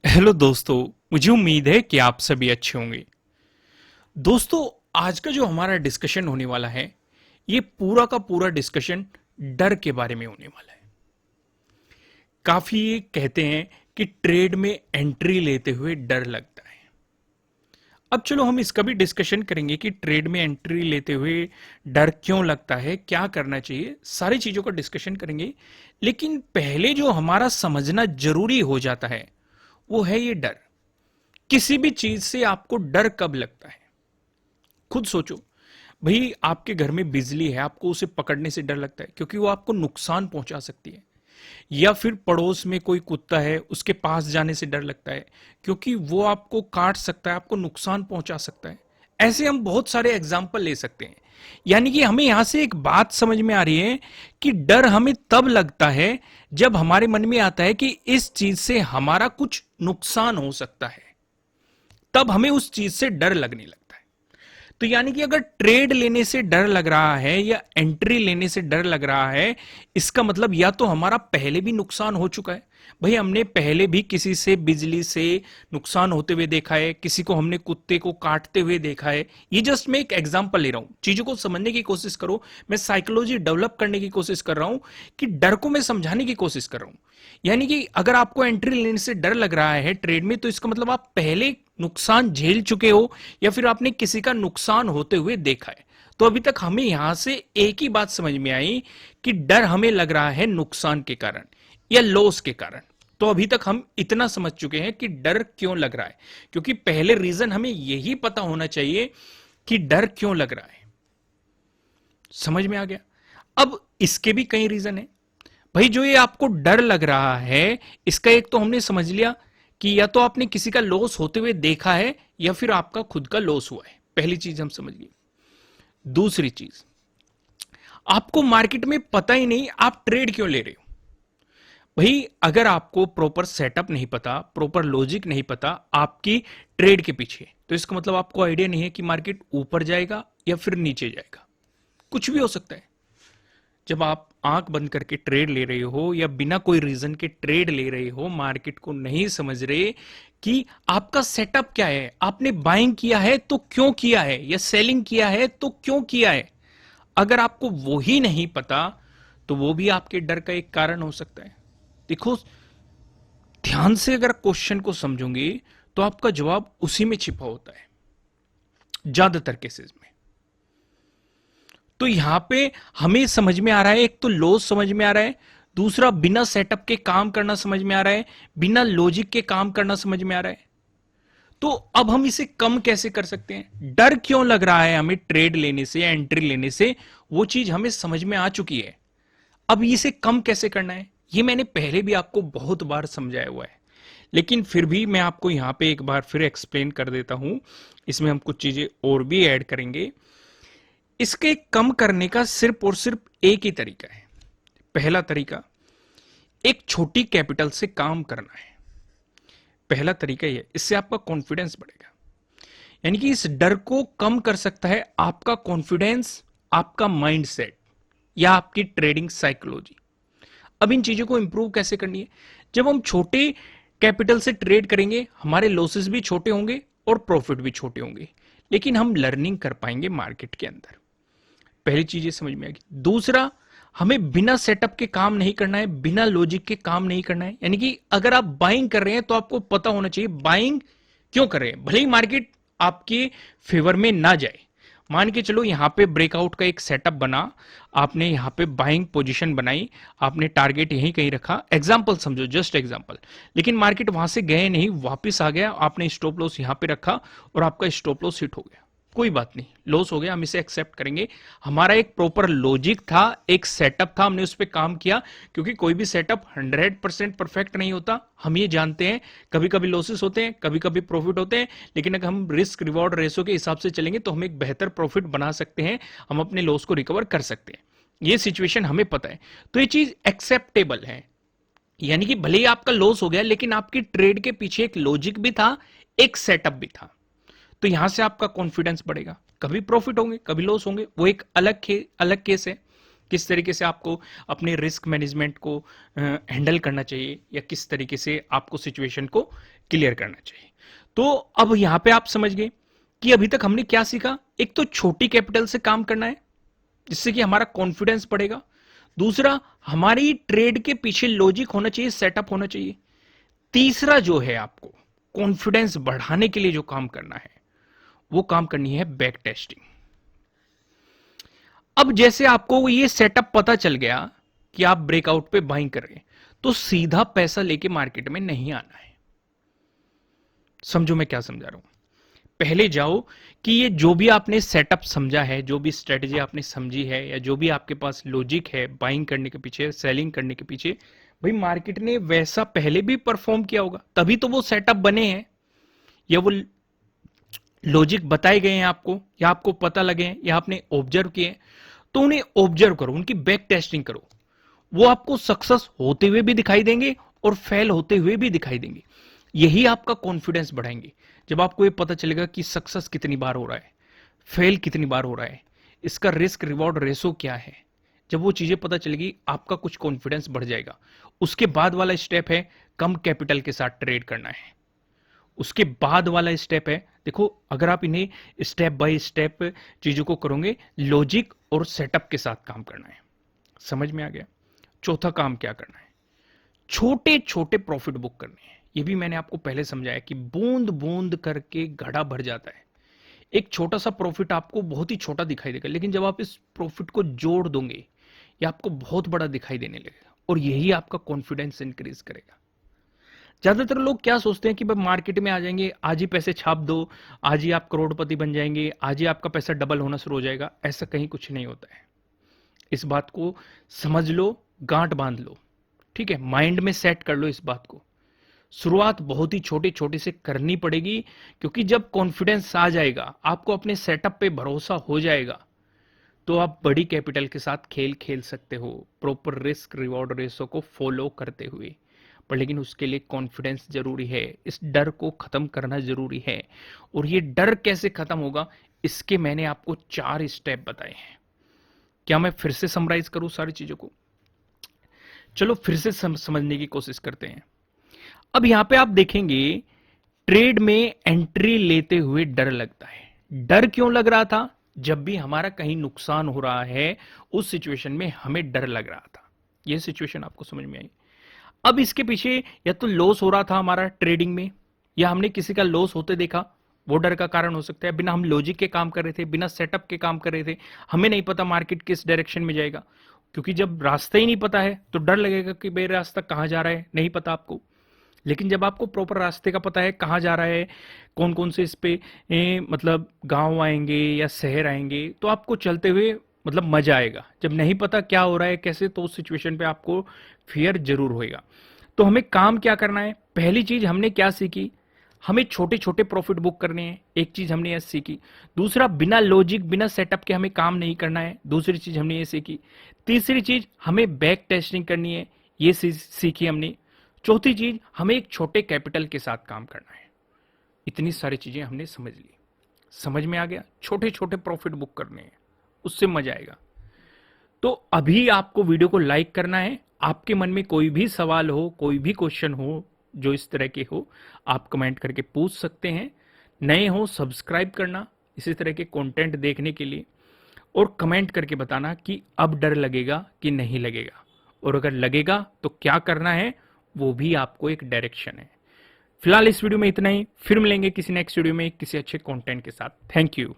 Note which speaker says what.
Speaker 1: Hello दोस्तों। मुझे उम्मीद है कि आप सभी अच्छे होंगे। दोस्तों, आज का जो हमारा डिस्कशन होने वाला है, ये पूरा का पूरा डिस्कशन डर के बारे में होने वाला है। काफी ये कहते हैं कि ट्रेड में एंट्री लेते हुए डर लगता है। अब चलो हम इसका भी डिस्कशन करेंगे कि ट्रेड में एंट्री लेते हुए डर क्यों लगता है, क्या करना चाहिए, सारी चीजों का डिस्कशन करेंगे। लेकिन पहले जो हमारा समझना जरूरी हो जाता है वो है ये डर। किसी भी चीज से आपको डर कब लगता है? खुद सोचो। भाई, आपके घर में बिजली है, आपको उसे पकड़ने से डर लगता है क्योंकि वो आपको नुकसान पहुंचा सकती है। या फिर पड़ोस में कोई कुत्ता है, उसके पास जाने से डर लगता है क्योंकि वो आपको काट सकता है, आपको नुकसान पहुंचा सकता है। ऐसे हम बहुत सारे एग्जाम्पल ले सकते हैं। यानी कि हमें यहां से एक बात समझ में आ रही है कि डर हमें तब लगता है जब हमारे मन में आता है कि इस चीज से हमारा कुछ नुकसान हो सकता है। तब हमें उस चीज से डर लगने लगता है। तो यानी कि अगर ट्रेड लेने से डर लग रहा है या एंट्री लेने से डर लग रहा है, इसका मतलब या तो हमारा पहले भी नुकसान हो चुका है। भाई, हमने पहले भी किसी से बिजली से नुकसान होते हुए देखा है, किसी को हमने कुत्ते को काटते हुए देखा है। ये जस्ट मैं एक एग्जांपल ले रहा हूं, चीजों को समझने की कोशिश करो। मैं साइकोलॉजी डेवलप करने की कोशिश कर रहा हूं कि डर को मैं समझाने की कोशिश कर रहा हूं। यानी कि अगर आपको एंट्री लेने से डर लग रहा है ट्रेड में, तो इसका मतलब आप पहले नुकसान झेल चुके हो या फिर आपने किसी का नुकसान होते हुए देखा है। तो अभी तक हमें यहां से एक ही बात समझ में आई कि डर हमें लग रहा है नुकसान के कारण या लॉस के कारण। तो अभी तक हम इतना समझ चुके हैं कि डर क्यों लग रहा है, क्योंकि पहले रीजन हमें यही पता होना चाहिए कि डर क्यों लग रहा है। समझ में आ गया? अब इसके भी कई रीजन है। भाई, जो ये आपको डर लग रहा है, इसका एक तो हमने समझ लिया कि या तो आपने किसी का लॉस होते हुए देखा है या फिर आपका खुद का लॉस हुआ है। पहली चीज हम समझ लिए। दूसरी चीज, आपको मार्केट में पता ही नहीं आप ट्रेड क्यों ले रहे हो। भाई, अगर आपको प्रॉपर सेटअप नहीं पता, प्रॉपर लॉजिक नहीं पता आपकी ट्रेड के पीछे, तो इसका मतलब आपको आइडिया नहीं है कि मार्केट ऊपर जाएगा या फिर नीचे जाएगा। कुछ भी हो सकता है। जब आप आंख बंद करके ट्रेड ले रहे हो या बिना कोई रीजन के ट्रेड ले रहे हो, मार्केट को नहीं समझ रहे कि आपका सेटअप क्या है, आपने बाइंग किया है तो क्यों किया है, या सेलिंग किया है तो क्यों किया है, अगर आपको वो ही नहीं पता, तो वो भी आपके डर का एक कारण हो सकता है। देखो, ध्यान से अगर क्वेश्चन को समझोगे तो आपका जवाब उसी में छिपा होता है ज्यादातर केसेस में। तो यहां पे हमें समझ में आ रहा है, एक तो लॉस समझ में आ रहा है, दूसरा बिना सेटअप के काम करना समझ में आ रहा है, बिना लॉजिक के काम करना समझ में आ रहा है। तो अब हम इसे कम कैसे कर सकते हैं? डर क्यों लग रहा है हमें ट्रेड लेने से या एंट्री लेने से, वो चीज हमें समझ में आ चुकी है। अब इसे कम कैसे करना है, ये मैंने पहले भी आपको बहुत बार समझाया हुआ है, लेकिन फिर भी मैं आपको यहां पे एक बार फिर एक्सप्लेन कर देता हूं। इसमें हम कुछ चीजें और भी ऐड करेंगे। इसके कम करने का सिर्फ और सिर्फ एक ही तरीका है। पहला तरीका, एक छोटी कैपिटल से काम करना है। पहला तरीका यह, इससे आपका कॉन्फिडेंस बढ़ेगा। यानी कि इस डर को कम कर सकता है आपका कॉन्फिडेंस, आपका माइंडसेट या आपकी ट्रेडिंग साइकोलॉजी। अब इन चीजों को इंप्रूव कैसे करनी है? जब हम छोटे कैपिटल से ट्रेड करेंगे, हमारे लॉसेस भी छोटे होंगे और प्रॉफिट भी छोटे होंगे, लेकिन हम लर्निंग कर पाएंगे मार्केट के अंदर। पहली चीज ये समझ में आएगी। दूसरा, हमें बिना सेटअप के काम नहीं करना है, बिना लॉजिक के काम नहीं करना है। यानी कि अगर आप बाइंग कर रहे हैं तो आपको पता होना चाहिए बाइंग क्यों कर रहे हैं, भले ही मार्केट आपके फेवर में ना जाए। मान के चलो यहां पे ब्रेकआउट का एक सेटअप बना, आपने यहां पे बाइंग पोजीशन बनाई, आपने टारगेट यहीं कहीं रखा, एग्जांपल समझो, जस्ट एग्जांपल। लेकिन मार्केट वहां से गए नहीं, वापस आ गया, आपने स्टॉप लॉस यहां पे रखा और आपका स्टॉप लॉस हिट हो गया। कोई बात नहीं, लॉस हो गया, हम इसे एक्सेप्ट करेंगे। हमारा एक प्रॉपर लॉजिक था, एक सेटअप था, हमने उस पर काम किया। क्योंकि कोई भी सेटअप 100% परफेक्ट नहीं होता, हम ये जानते हैं। कभी कभी लॉसेस होते हैं, कभी कभी प्रॉफिट होते हैं, लेकिन अगर हम रिस्क रिवॉर्ड रेशो के हिसाब से चलेंगे तो हम एक बेहतर प्रॉफिट बना सकते हैं, हम अपने लॉस को रिकवर कर सकते हैं। ये सिचुएशन हमें पता है, तो ये चीज एक्सेप्टेबल है। यानी कि भले ही आपका लॉस हो गया, लेकिन आपकी ट्रेड के पीछे एक लॉजिक भी था, एक सेटअप भी था। तो यहां से आपका कॉन्फिडेंस बढ़ेगा। कभी प्रॉफिट होंगे, कभी लॉस होंगे, वो एक अलग केस है। किस तरीके से आपको अपने रिस्क मैनेजमेंट को हैंडल करना चाहिए या किस तरीके से आपको सिचुएशन को क्लियर करना चाहिए। तो अब यहां पे आप समझ गए कि अभी तक हमने क्या सीखा। एक तो छोटी कैपिटल से काम करना है जिससे कि हमारा कॉन्फिडेंस बढ़ेगा। दूसरा, हमारी ट्रेड के पीछे लॉजिक होना चाहिए, सेटअप होना चाहिए। तीसरा जो है, आपको कॉन्फिडेंस बढ़ाने के लिए जो काम करना है वो काम करनी है बैक टेस्टिंग। अब जैसे आपको ये सेटअप पता चल गया कि आप ब्रेकआउट पे बाइंग कर रहे हैं, तो सीधा पैसा लेके मार्केट में नहीं आना है। समझो मैं क्या समझा रहा हूं। पहले जाओ कि ये जो भी आपने सेटअप समझा है, जो भी स्ट्रेटेजी आपने समझी है, या जो भी आपके पास लॉजिक है बाइंग करने के पीछे, सेलिंग करने के पीछे, भाई मार्केट ने वैसा पहले भी परफॉर्म किया होगा, तभी तो वो सेटअप बने हैं, या वो लॉजिक बताए गए हैं आपको, या आपको पता लगे हैं, या आपने ऑब्जर्व किए हैं। तो उन्हें ऑब्जर्व करो, उनकी बैक टेस्टिंग करो। वो आपको सक्सेस होते हुए भी दिखाई देंगे और फेल होते हुए भी दिखाई देंगे। यही आपका कॉन्फिडेंस बढ़ाएंगे। जब आपको ये पता चलेगा कि सक्सेस कितनी बार हो रहा है, फेल कितनी बार हो रहा है, इसका रिस्क रिवॉर्ड रेशो क्या है, जब वो चीजें पता चलेगी आपका कुछ कॉन्फिडेंस बढ़ जाएगा। उसके बाद वाला स्टेप है कम कैपिटल के साथ ट्रेड करना है। उसके बाद वाला स्टेप है, देखो अगर आप इन्हें स्टेप बाय स्टेप चीजों को करोगे, लॉजिक और सेटअप के साथ काम करना है। समझ में आ गया। चौथा काम क्या करना है, छोटे छोटे प्रॉफिट बुक करने हैं। ये भी मैंने आपको पहले समझाया कि बूंद बूंद करके घड़ा भर जाता है। एक छोटा सा प्रॉफिट आपको बहुत ही छोटा दिखाई देगा, लेकिन जब आप इस प्रॉफिट को जोड़ दोगे, ये आपको बहुत बड़ा दिखाई देने लगेगा, और यही आपका कॉन्फिडेंस इंक्रीज करेगा। ज्यादातर लोग क्या सोचते हैं कि भाई मार्केट में आ जाएंगे, आज ही पैसे छाप दो, आज ही आप करोड़पति बन जाएंगे, आज ही आपका पैसा डबल होना शुरू हो जाएगा। ऐसा कहीं कुछ नहीं होता है। इस बात को समझ लो, गांठ बांध लो, ठीक है, माइंड में सेट कर लो इस बात को। शुरुआत बहुत ही छोटी छोटी से करनी पड़ेगी, क्योंकि जब कॉन्फिडेंस आ जाएगा, आपको अपने सेटअप पे भरोसा हो जाएगा, तो आप बड़ी कैपिटल के साथ खेल खेल सकते हो, प्रॉपर रिस्क रिवॉर्ड रेशो को फॉलो करते हुए। पर लेकिन उसके लिए कॉन्फिडेंस जरूरी है, इस डर को खत्म करना जरूरी है। और ये डर कैसे खत्म होगा, इसके मैंने आपको 4 स्टेप बताए हैं। क्या मैं फिर से समराइज करूं सारी चीजों को? चलो फिर से समझने की कोशिश करते हैं। अब यहां पे आप देखेंगे, ट्रेड में एंट्री लेते हुए डर लगता है। डर क्यों लग रहा था? जब भी हमारा कहीं नुकसान हो रहा है, उस सिचुएशन में हमें डर लग रहा था। यह सिचुएशन आपको समझ में आई? अब इसके पीछे या तो लॉस हो रहा था हमारा ट्रेडिंग में, या हमने किसी का लॉस होते देखा, वो डर का कारण हो सकता है। बिना हम लॉजिक के काम कर रहे थे, बिना सेटअप के काम कर रहे थे, हमें नहीं पता मार्केट किस डायरेक्शन में जाएगा। क्योंकि जब रास्ता ही नहीं पता है तो डर लगेगा कि भाई रास्ता कहां जा रहा है, नहीं पता आपको। लेकिन जब आपको प्रॉपर रास्ते का पता है, कहां जा रहा है, कौन कौन से इस पे मतलब गांव आएंगे या शहर आएंगे, तो आपको चलते हुए मतलब मजा आएगा। जब नहीं पता क्या हो रहा है कैसे, तो उस सिचुएशन पे आपको फियर जरूर होएगा। तो हमें काम क्या करना है? पहली चीज हमने क्या सीखी, हमें छोटे छोटे प्रॉफिट बुक करने हैं। एक चीज हमने ये सीखी। दूसरा, बिना लॉजिक बिना सेटअप के हमें काम नहीं करना है। दूसरी चीज हमने ये सीखी। तीसरी चीज, हमें बैक टेस्टिंग करनी है। ये सीखी हमने। चौथी चीज, हमें एक छोटे कैपिटल के साथ काम करना है। इतनी सारी चीजें हमने समझ ली। समझ में आ गया? छोटे छोटे प्रॉफिट बुक करने हैं, उससे मजा आएगा। तो अभी आपको वीडियो को लाइक करना है। आपके मन में कोई भी सवाल हो, कोई भी क्वेश्चन हो जो इस तरह के हो, आप कमेंट करके पूछ सकते हैं। नए हो सब्सक्राइब करना इसी तरह के कंटेंट देखने के लिए, और कमेंट करके बताना कि अब डर लगेगा कि नहीं लगेगा, और अगर लगेगा तो क्या करना है, वो भी आपको एक डायरेक्शन है। फिलहाल इस वीडियो में इतना ही, फिर मिलेंगे किसी नेक्स्ट वीडियो में किसी अच्छे कंटेंट के साथ। Thank you.